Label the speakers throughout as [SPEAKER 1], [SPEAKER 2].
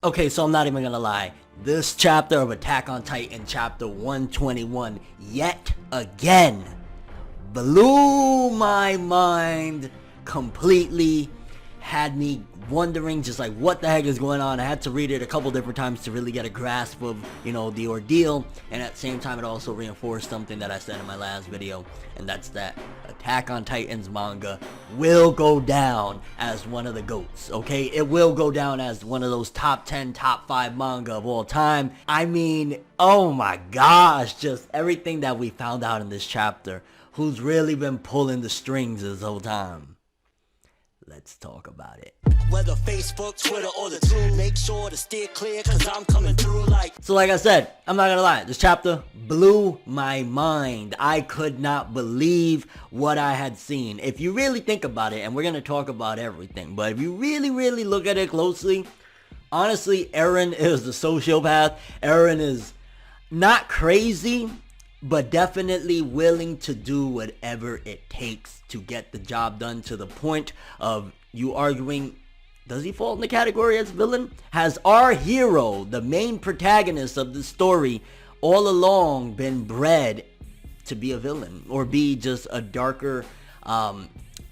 [SPEAKER 1] Okay, so I'm not even gonna lie. This chapter of Attack on Titan, chapter 121, yet again, blew my mind completely. Had me wondering just like what the heck is going on. I had to read it a couple different times to really get a grasp of, the ordeal. And at the same time, it also reinforced something that I said in my last video. And that's that Attack on Titan's manga will go down as one of the GOATs, okay? It will go down as one of those top 10, top 5 manga of all time. I mean, oh my gosh, just everything that we found out in this chapter. Who's really been pulling the strings this whole time? Let's talk about it.
[SPEAKER 2] Whether Facebook, Twitter, or the two, make sure to steer clear, cause I'm coming through like...
[SPEAKER 1] So like I said, I'm not gonna lie, this chapter blew my mind. I could not believe what I had seen. If you really think about it, and we're gonna talk about everything, but if you really look at it closely, honestly, Eren is the sociopath. Eren is not crazy, but definitely willing to do whatever it takes to get the job done, to the point of you arguing, does he fall in the category as villain? Has our hero, the main protagonist of the story, all along been bred to be a villain or be just a darker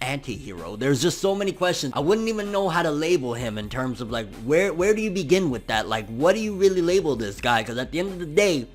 [SPEAKER 1] anti-hero? There's just so many questions. I wouldn't even know how to label him in terms of like, where do you begin with that? Like, what do you really label this guy? Because at the end of the day,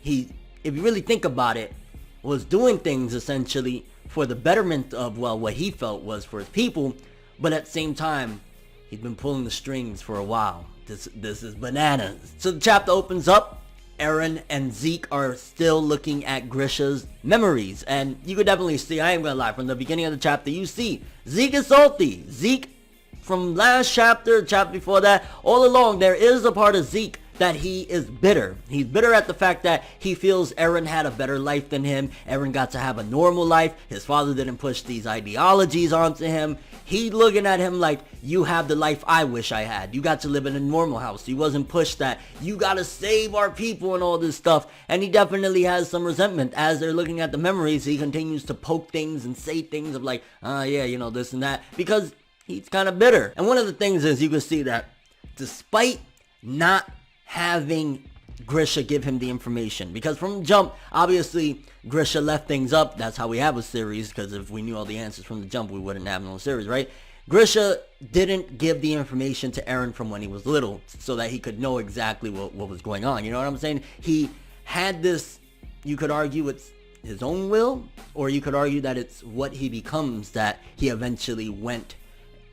[SPEAKER 1] if you really think about it, was doing things essentially for the betterment of, well, what he felt was for his people, but at the same time, he's been pulling the strings for a while. This is bananas. So the chapter opens up. Eren and Zeke are still looking at Grisha's memories, and you could definitely see, I ain't gonna lie, from the beginning of the chapter, you see Zeke is salty. Zeke, from last chapter before that, all along, there is a part of Zeke that he is bitter. He's bitter at the fact that he feels Eren had a better life than him. Eren got to have a normal life. His father didn't push these ideologies onto him. He looking at him like, you have the life I wish I had. You got to live in a normal house. He wasn't pushed that you gotta save our people and all this stuff. And he definitely has some resentment. As they're looking at the memories, he continues to poke things and say things of like, yeah, this and that, because he's kind of bitter. And one of the things is, you can see that despite not having Grisha give him the information, because from the jump, obviously Grisha left things up. That's how we have a series, because if we knew all the answers from the jump, we wouldn't have no series, right? Grisha didn't give the information to Eren from when he was little, so that he could know exactly what was going on. You know what I'm saying? He had this, you could argue it's his own will, or you could argue that it's what he becomes that he eventually went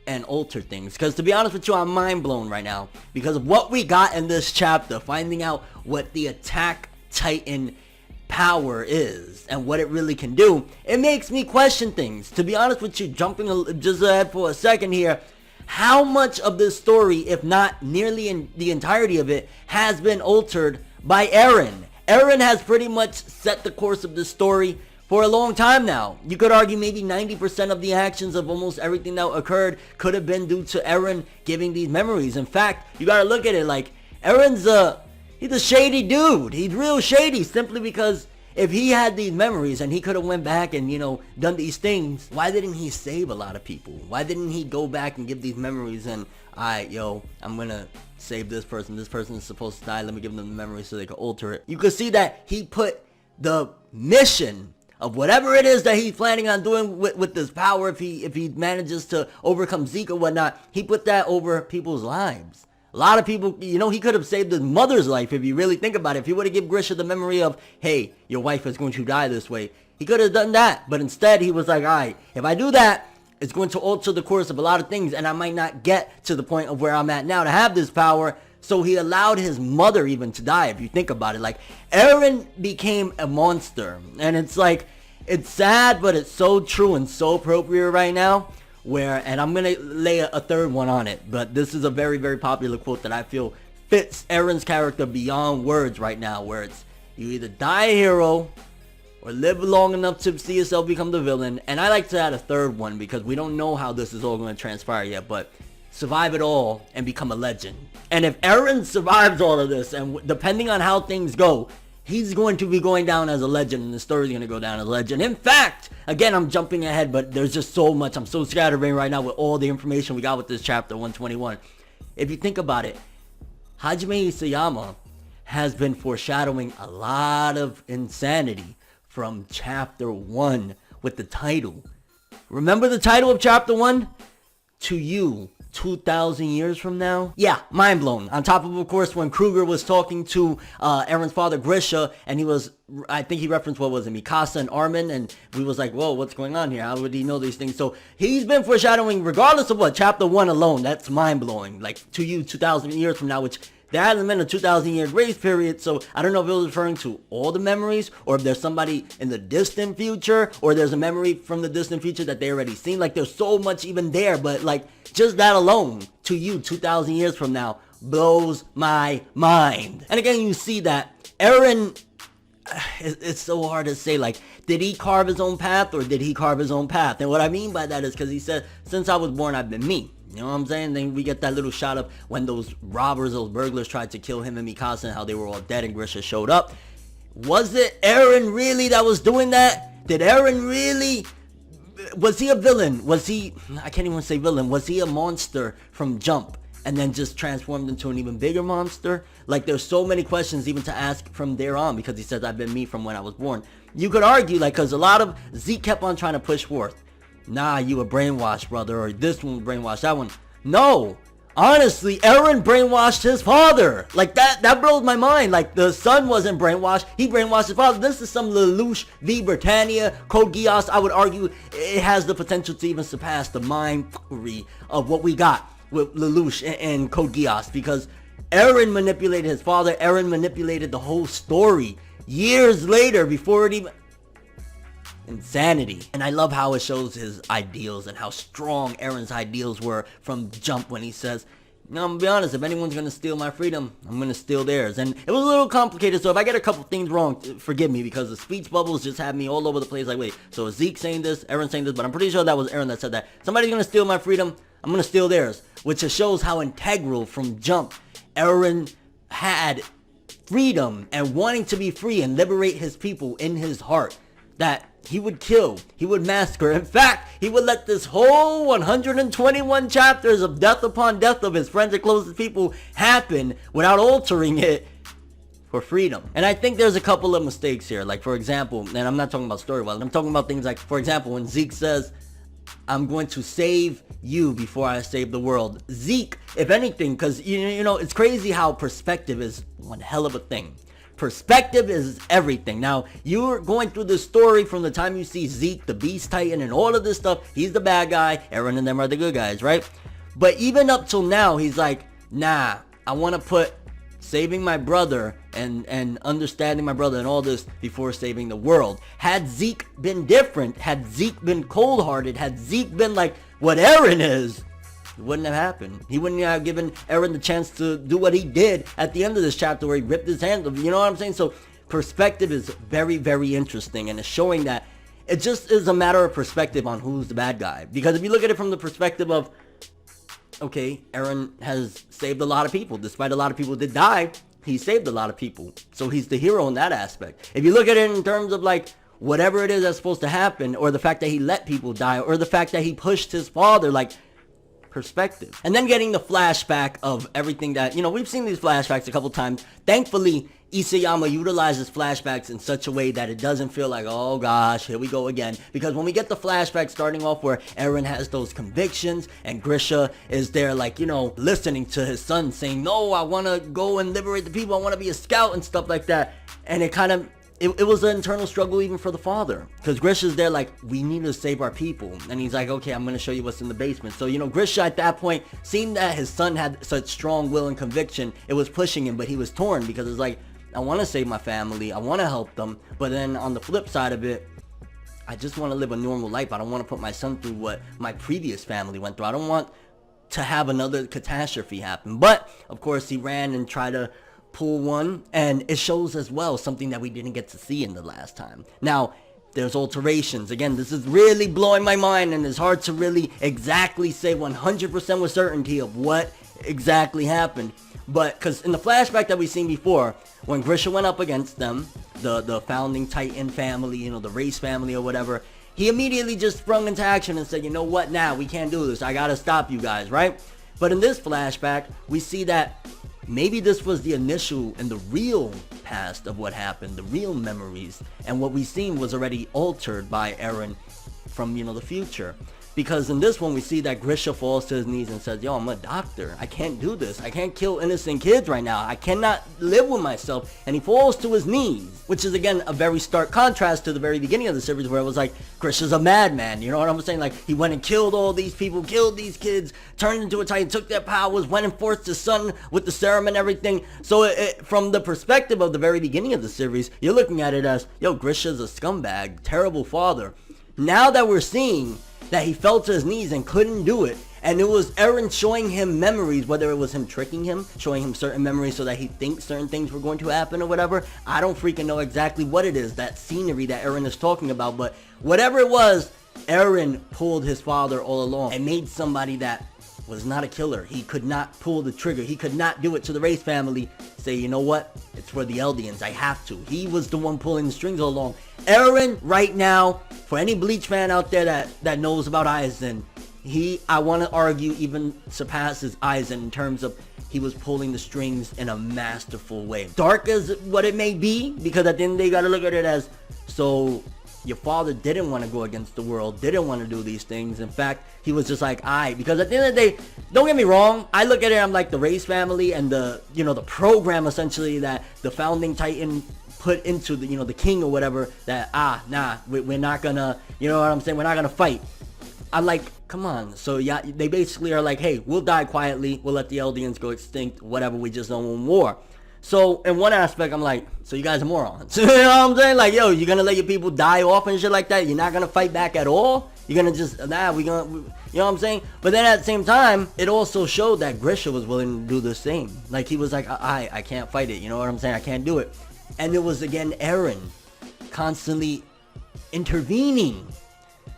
[SPEAKER 1] and alter things. Because to be honest with you, I'm mind blown right now because of what we got in this chapter, finding out what the Attack Titan power is and what it really can do. It makes me question things. To be honest with you, jumping just ahead for a second here, how much of this story, if not nearly in the entirety of it, has been altered by Eren? Eren has pretty much set the course of this story for a long time now. You could argue maybe 90% of the actions of almost everything that occurred could have been due to Eren giving these memories. In fact, you gotta look at it like, Eren's he's a shady dude. He's real shady, simply because if he had these memories and he could have went back and, done these things, why didn't he save a lot of people? Why didn't he go back and give these memories and, alright, I'm gonna save this person. This person is supposed to die. Let me give them the memories so they can alter it. You could see that he put the mission of whatever it is that he's planning on doing with this power, if he manages to overcome Zeke or whatnot, he put that over people's lives. A lot of people, he could have saved his mother's life if you really think about it. If he would have given Grisha the memory of, hey, your wife is going to die this way, he could have done that. But instead, he was like, alright, if I do that, it's going to alter the course of a lot of things, and I might not get to the point of where I'm at now to have this power. So he allowed his mother even to die, if you think about it. Like, Eren became a monster. And it's like, it's sad, but it's so true and so appropriate right now. And I'm going to lay a third one on it. But this is a very, very popular quote that I feel fits Eren's character beyond words right now. Where it's, you either die a hero or live long enough to see yourself become the villain. And I like to add a third one because we don't know how this is all going to transpire yet. But survive it all and become a legend. And if Eren survives all of this, and depending on how things go, he's going to be going down as a legend, and the story's going to go down as a legend. In fact, again, I'm jumping ahead, but there's just so much. I'm so scatterbrained right now with all the information we got with this chapter 121. If you think about it, Hajime Isayama has been foreshadowing a lot of insanity from chapter 1 with the title. Remember the title of chapter 1? To you, 2,000 years from now? Yeah, mind blown. On top of course, when Kruger was talking to Eren's father, Grisha, and I think he referenced, what was it, Mikasa and Armin, and we was like, whoa, what's going on here? How would he know these things? So he's been foreshadowing, regardless of what, chapter 1 alone, that's mind blowing. Like, to you, 2,000 years from now, which there hasn't been a 2,000 year grace period, so I don't know if it was referring to all the memories, or if there's somebody in the distant future, or there's a memory from the distant future that they already seen. Like, there's so much even there, but like, just that alone, to you, 2,000 years from now, blows my mind. And again, you see that Eren, it's so hard to say, like, did he carve his own path, or did he carve his own path? And what I mean by that is because he said, since I was born, I've been me. You know what I'm saying? Then we get that little shot of when those robbers, those burglars tried to kill him and Mikasa, and how they were all dead and Grisha showed up. Was it Eren really that was doing that? Did Eren really... Was he a villain? Was he... I can't even say villain. Was he a monster from Jump and then just transformed into an even bigger monster? Like, there's so many questions even to ask from there on, because he says, I've been me from when I was born. You could argue, like, because a lot of... Zeke kept on trying to push forth. Nah, you were brainwashed, brother, or this one brainwashed, that one. No, honestly, Eren brainwashed his father. Like, that blows my mind. Like, the son wasn't brainwashed, he brainwashed his father. This is some Lelouch v Britannia, Code Geass. I would argue it has the potential to even surpass the mind-fuckery of what we got with Lelouch and Code Geass, because Eren manipulated his father. Eren manipulated the whole story years later before it even... Insanity. And I love how it shows his ideals and how strong Eren's ideals were from Jump, when he says, no, I'm gonna be honest, if anyone's gonna steal my freedom, I'm gonna steal theirs. And it was a little complicated, so if I get a couple things wrong, forgive me, because the speech bubbles just had me all over the place. Like, wait, so is Zeke saying this, Eren saying this? But I'm pretty sure that was Eren that said that. Somebody's gonna steal my freedom, I'm gonna steal theirs. Which just shows how integral from Jump Eren had freedom and wanting to be free and liberate his people in his heart. That he would kill, he would massacre. In fact, he would let this whole 121 chapters of death upon death of his friends and closest people happen without altering it for freedom. And I think there's a couple of mistakes here. Like, for example, and I'm not talking about story-wise, I'm talking about things like, for example, when Zeke says, I'm going to save you before I save the world. Zeke, if anything, because, you know, it's crazy how perspective is one hell of a thing. Perspective is everything. Now, you're going through this story from the time you see Zeke, the Beast Titan, and all of this stuff. He's the bad guy. Eren and them are the good guys, right? But even up till now, he's like, nah, I want to put saving my brother and understanding my brother and all this before saving the world. Had Zeke been different, had Zeke been cold-hearted, had Zeke been like what Eren is, it wouldn't have happened. He wouldn't have given Eren the chance to do what he did at the end of this chapter, where he ripped his hands off. You know what I'm saying? So perspective is very, very interesting, and it's showing that it just is a matter of perspective on who's the bad guy. Because if you look at it from the perspective of, okay, Eren has saved a lot of people. Despite a lot of people did die, he saved a lot of people. So he's the hero in that aspect. If you look at it in terms of like whatever it is that's supposed to happen, or the fact that he let people die, or the fact that he pushed his father, like, perspective. And then getting the flashback of everything that, you know, we've seen these flashbacks a couple times. Thankfully, Isayama utilizes flashbacks in such a way that it doesn't feel like, oh gosh, here we go again. Because when we get the flashback starting off where Eren has those convictions and Grisha is there, like, you know, listening to his son saying, no, I want to go and liberate the people, I want to be a scout and stuff like that. And it kind of, it was an internal struggle even for the father, because Grisha's there like, we need to save our people, and he's like, okay, I'm going to show you what's in the basement. So, you know, Grisha at that point, seeing that his son had such strong will and conviction, it was pushing him, but he was torn, because it's like, I want to save my family, I want to help them, but then on the flip side of it, I just want to live a normal life. I don't want to put my son through what my previous family went through. I don't want to have another catastrophe happen. But of course, he ran and tried to pull one, and it shows as well something that we didn't get to see in the last time. Now, there's alterations. Again, this is really blowing my mind, and it's hard to really exactly say 100% with certainty of what exactly happened. But because in the flashback that we've seen before, when Grisha went up against them, the founding Titan family, you know, the race family or whatever, he immediately just sprung into action and said, you know what, now we can't do this, I gotta stop you guys, right? But in this flashback, we see that maybe this was the initial and the real past of what happened, the real memories, and what we've seen was already altered by Eren from, the future. Because in this one, we see that Grisha falls to his knees and says, yo, I'm a doctor. I can't do this. I can't kill innocent kids right now. I cannot live with myself. And he falls to his knees, which is, again, a very stark contrast to the very beginning of the series where it was like, Grisha's a madman. You know what I'm saying? Like, he went and killed all these people, killed these kids, turned into a Titan, took their powers, went and forced his son with the serum and everything. So from the perspective of the very beginning of the series, you're looking at it as, yo, Grisha's a scumbag, terrible father. Now that we're seeing that he fell to his knees and couldn't do it, and it was Eren showing him memories, whether it was him tricking him, showing him certain memories so that he thinks certain things were going to happen or whatever. I don't freaking know exactly what it is, that scenery that Eren is talking about, but whatever it was, Eren pulled his father all along and made somebody that was not a killer. He could not pull the trigger. He could not do it to the race family. Say, you know what? It's for the Eldians. I have to. He was the one pulling the strings all along. Eren, right now, for any Bleach fan out there that knows about Aizen, I want to argue, even surpasses Aizen in terms of he was pulling the strings in a masterful way. Dark as what it may be, because at the end they got to look at it as, so your father didn't want to go against the world, didn't want to do these things. In fact, he was just like, because at the end of the day, don't get me wrong, I look at it, I'm like the race family and the program essentially that the founding Titan put into the king or whatever, that, we're not gonna, you know what I'm saying, we're not gonna fight. I'm like, come on. So yeah, they basically are like, hey, we'll die quietly, we'll let the Eldians go extinct, whatever, we just don't want war. So in one aspect, I'm like, so you guys are morons. You know what I'm saying? Like, yo, you're gonna let your people die off and shit like that? You're not gonna fight back at all? You're gonna just, you know what I'm saying? But then at the same time, it also showed that Grisha was willing to do the same. Like, he was like, I can't fight it. You know what I'm saying? I can't do it. And it was, again, Eren constantly intervening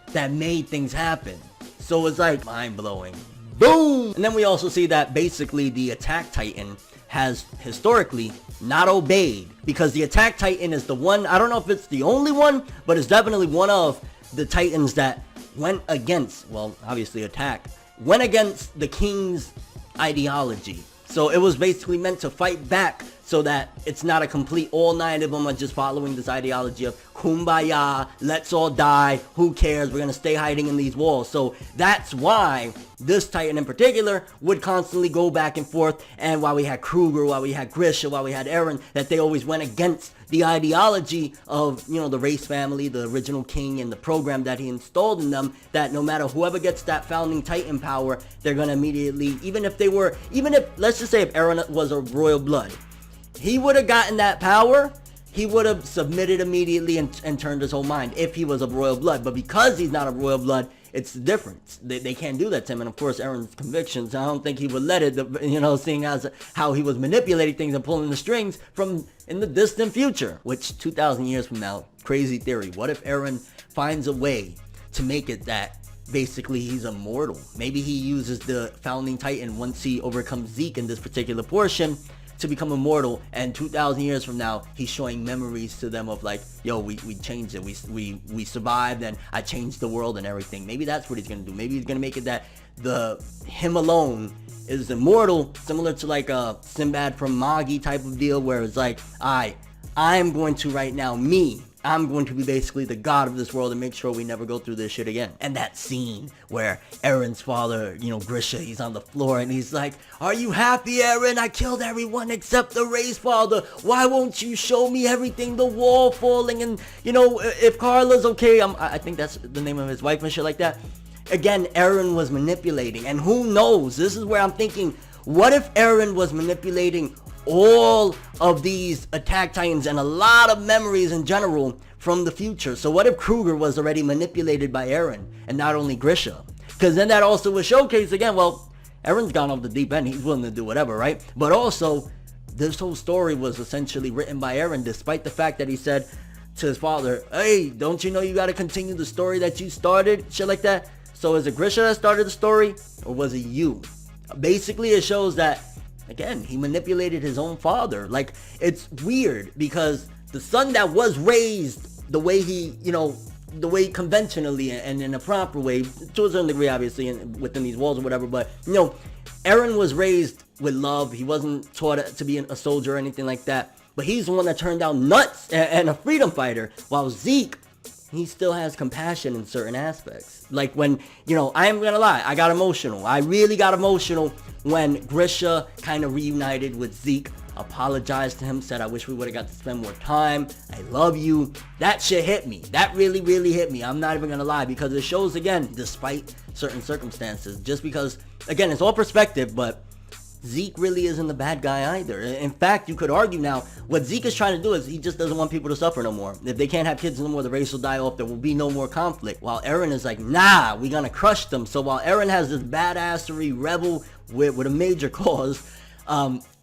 [SPEAKER 1] that made things happen. So it's like, mind-blowing. Boom! And then we also see that basically the Attack Titan has historically not obeyed, because the Attack Titan is the one, I don't know if it's the only one, but it's definitely one of the Titans that went against, well, obviously Attack, went against the king's ideology. So it was basically meant to fight back so that it's not a complete, all 9 of them are just following this ideology of kumbaya, let's all die, who cares, we're gonna stay hiding in these walls. So that's why this Titan in particular would constantly go back and forth, and while we had Kruger, while we had Grisha, while we had Eren, that they always went against the ideology of, the race family, the original king, and the program that he installed in them, that no matter whoever gets that founding Titan power, they're gonna immediately, even if, let's just say if Eren was a royal blood, he would have gotten that power, he would have submitted immediately and turned his whole mind if he was of royal blood. But because he's not of royal blood, it's the difference. They can't do that to him. And of course, Eren's convictions, I don't think he would let it, seeing as how he was manipulating things and pulling the strings from in the distant future, which 2,000 years from now, crazy theory. What if Eren finds a way to make it that basically he's immortal? Maybe he uses the founding Titan once he overcomes Zeke in this particular portion to become immortal, and 2,000 years from now, he's showing memories to them of like, yo, we changed it, we survived, and I changed the world and everything. Maybe that's what he's gonna do. Maybe he's gonna make it that him alone is immortal, similar to like a Sinbad from Magi type of deal, where it's like, I'm going to right now, I'm going to be basically the god of this world and make sure we never go through this shit again. And that scene where Eren's father, Grisha, he's on the floor and he's like, are you happy, Eren? I killed everyone except the race father. Why won't you show me everything? The wall falling, and, if Carla's okay, I think that's the name of his wife and shit like that. Again, Eren was manipulating, and who knows? This is where I'm thinking, what if Eren was manipulating all of these Attack Titans and a lot of memories in general from the future? So what if Kruger was already manipulated by Eren and not only Grisha? Because then that also would showcase again, well, Eren's gone off the deep end, he's willing to do whatever, right? But also, this whole story was essentially written by Eren, despite the fact that he said to his father, hey, don't you know you gotta continue the story that you started? Shit like that. So is it Grisha that started the story, or was it you? Basically, it shows that, again, he manipulated his own father. Like, it's weird because the son that was raised the way he, the way conventionally and in a proper way, to a certain degree, obviously, within these walls or whatever, but, Eren was raised with love. He wasn't taught to be a soldier or anything like that. But he's the one that turned out nuts and a freedom fighter. While Zeke, he still has compassion in certain aspects. Like when, I am gonna lie, I got emotional. I really got emotional when Grisha kind of reunited with Zeke, apologized to him, said, I wish we would have got to spend more time. I love you. That shit hit me. That really, really hit me. I'm not even gonna lie, because it shows, again, despite certain circumstances, just because, again, it's all perspective, but Zeke really isn't the bad guy either. In fact, you could argue now, what Zeke is trying to do is he just doesn't want people to suffer no more. If they can't have kids no more, the race will die off. There will be no more conflict. While Eren is like, nah, we're gonna crush them. So while Eren has this badassery rebel with a major cause,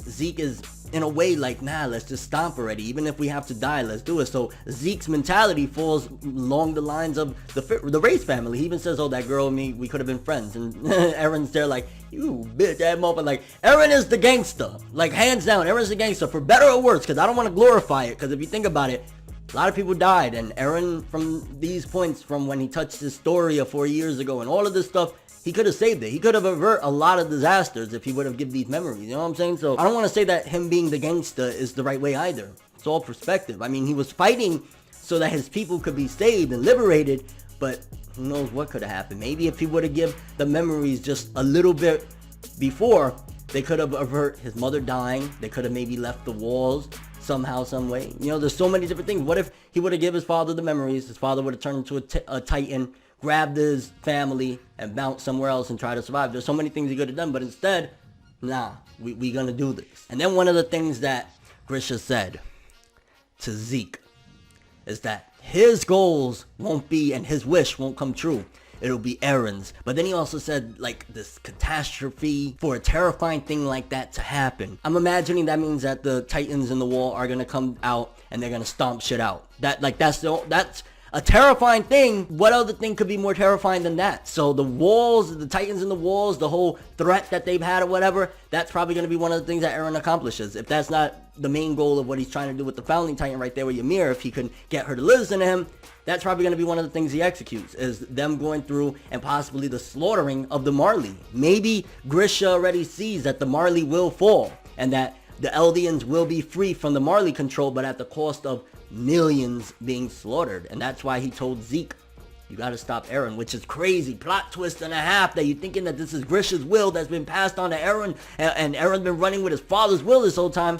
[SPEAKER 1] Zeke is in a way like, nah, let's just stomp already. Even if we have to die, let's do it. So Zeke's mentality falls along the lines of the race family. He even says, oh, that girl and me, we could have been friends. And Eren's there like, you bitch, that moment. Like, Eren is the gangster. Like, hands down, Eren's the gangster, for better or worse, because I don't want to glorify it, because if you think about it, a lot of people died, and Eren, from these points, from when he touched his story of 4 years ago and all of this stuff, he could have saved it. He could have averted a lot of disasters if he would have given these memories. You know what I'm saying? So I don't want to say that him being the gangster is the right way either. It's all perspective. I mean, he was fighting so that his people could be saved and liberated, but who knows what could have happened. Maybe if he would have given the memories just a little bit before, they could have averted his mother dying. They could have maybe left the walls somehow, some way. There's so many different things. What if he would have given his father the memories? His father would have turned into a titan, grabbed his family, and bounced somewhere else and tried to survive. There's so many things he could have done, but instead, nah, we gonna do this. And then one of the things that Grisha said to Zeke is that his goals won't be, and his wish won't come true. It'll be Eren's. But then he also said, like, this catastrophe for a terrifying thing like that to happen. I'm imagining that means that the Titans in the wall are gonna come out and they're gonna stomp shit out. That's a terrifying thing. What other thing could be more terrifying than that? So the walls, the Titans in the walls, the whole threat that they've had or whatever, that's probably going to be one of the things that Eren accomplishes. If that's not the main goal of what he's trying to do with the Founding Titan right there with Ymir, if he can get her to listen to him, that's probably going to be one of the things he executes, is them going through and possibly the slaughtering of the Marley. Maybe Grisha already sees that the Marley will fall and that the Eldians will be free from the Marley control, but at the cost of millions being slaughtered. And that's why he told Zeke, you gotta stop Eren, which is crazy. Plot twist and a half that you're thinking that this is Grisha's will that's been passed on to Eren, and Eren's been running with his father's will this whole time.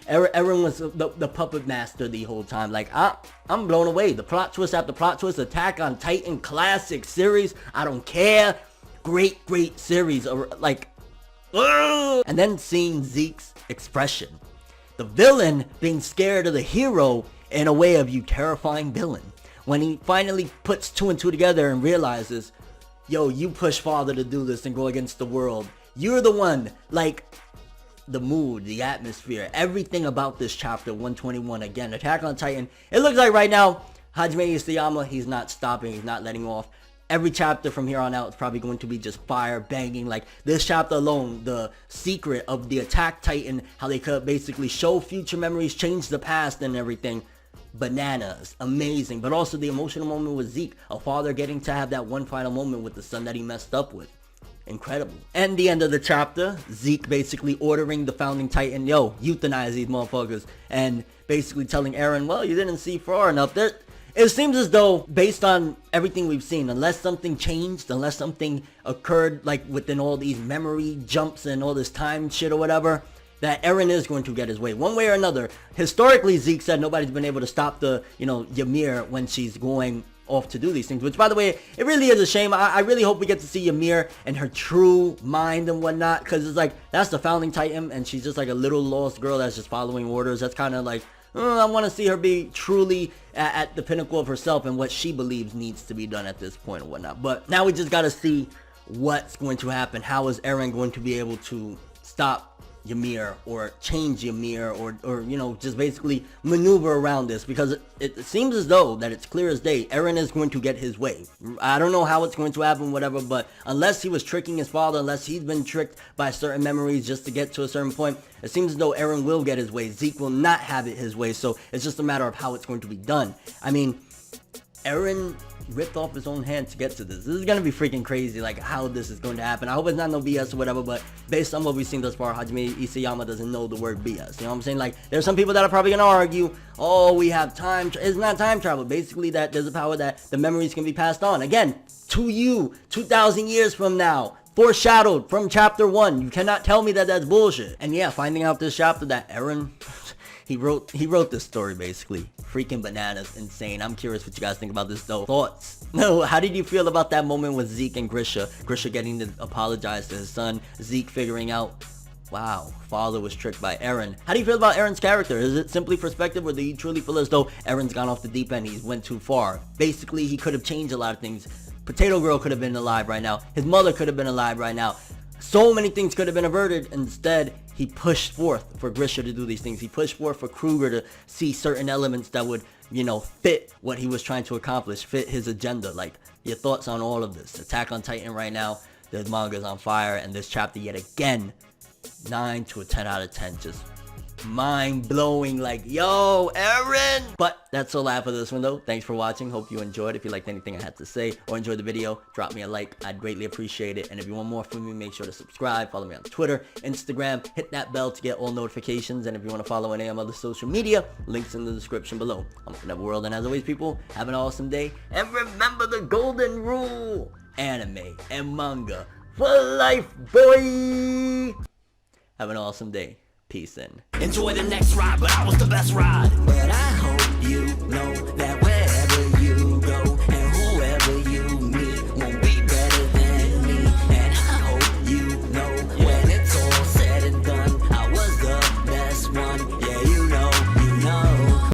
[SPEAKER 1] Eren was the puppet master the whole time. Like, I'm blown away. The plot twist after plot twist. Attack on Titan, classic series. I don't care. Great series. Like, and then seeing Zeke's expression. The villain being scared of the hero in a way of, you terrifying villain. When he finally puts two and two together and realizes, yo, you push father to do this and go against the world. You're the one. Like, the mood, the atmosphere, everything about this chapter 121. Again, Attack on Titan. It looks like right now, Hajime Isayama, he's not stopping. He's not letting off. Every chapter from here on out is probably going to be just fire, banging. Like, this chapter alone, the secret of the Attack Titan, how they could basically show future memories, change the past and everything. Bananas. Amazing. But also the emotional moment with Zeke. A father getting to have that one final moment with the son that he messed up with. Incredible. And the end of the chapter, Zeke basically ordering the Founding Titan, yo, euthanize these motherfuckers. And basically telling Eren, well, you didn't see far enough. It seems as though, based on everything we've seen, unless something changed, unless something occurred, like within all these memory jumps and all this time shit or whatever, that Eren is going to get his way, one way or another. Historically, Zeke said nobody's been able to stop the, Ymir when she's going off to do these things, which, by the way, it really is a shame. I really hope we get to see Ymir and her true mind and whatnot, because it's like, that's the Founding Titan, and she's just like a little lost girl that's just following orders. That's kind of like, I want to see her be truly at the pinnacle of herself and what she believes needs to be done at this point and whatnot. But now we just got to see what's going to happen. How is Eren going to be able to stop Ymir or change Ymir or just basically maneuver around this, because it seems as though that it's clear as day Eren is going to get his way. I don't know how it's going to happen, whatever, but unless he was tricking his father, unless he's been tricked by certain memories just to get to a certain point, it seems as though Eren will get his way. Zeke will not have it his way, so it's just a matter of how it's going to be done. I mean, Eren ripped off his own hand to get to this. This is gonna be freaking crazy, like how this is going to happen. I hope it's not no BS or whatever, but based on what we've seen thus far, Hajime Isayama doesn't know the word BS. You know what I'm saying? Like, there's some people that are probably gonna argue, oh, we have time, it's not time travel. Basically, that there's a power that the memories can be passed on. Again, to you, 2,000 years from now. Foreshadowed from chapter 1. You cannot tell me that that's bullshit. And yeah, finding out this chapter that Eren, he wrote this story basically. Freaking bananas, insane. I'm curious what you guys think about this though. Thoughts? No, how did you feel about that moment with Zeke and Grisha? Grisha getting to apologize to his son. Zeke figuring out, wow, father was tricked by Eren. How do you feel about Eren's character? Is it simply perspective, or do you truly feel as though Eren's gone off the deep end? He went too far. Basically, he could have changed a lot of things. Potato Girl could have been alive right now. His mother could have been alive right now. So many things could have been averted. Instead, he pushed forth for Grisha to do these things. He pushed forth for Kruger to see certain elements that would, you know, fit what he was trying to accomplish, fit his agenda. Like, your thoughts on all of this? Attack on Titan right now, the manga's on fire, and this chapter yet again, 9 to a 10 out of 10. Just mind-blowing, like, yo, Eren! But that's all I have for this one though. Thanks for watching. Hope you enjoyed. If you liked anything I had to say or enjoyed the video, drop me a like. I'd greatly appreciate it. And if you want more from me, make sure to subscribe. Follow me on Twitter, Instagram. Hit that bell to get all notifications. And if you want to follow any of my other social media, links in the description below. I'm ForneverWorld, and as always, people, have an awesome day. And remember the golden rule: anime and manga for life, boy! Have an awesome day. Peace in.
[SPEAKER 2] Enjoy the next ride, but I was the best ride.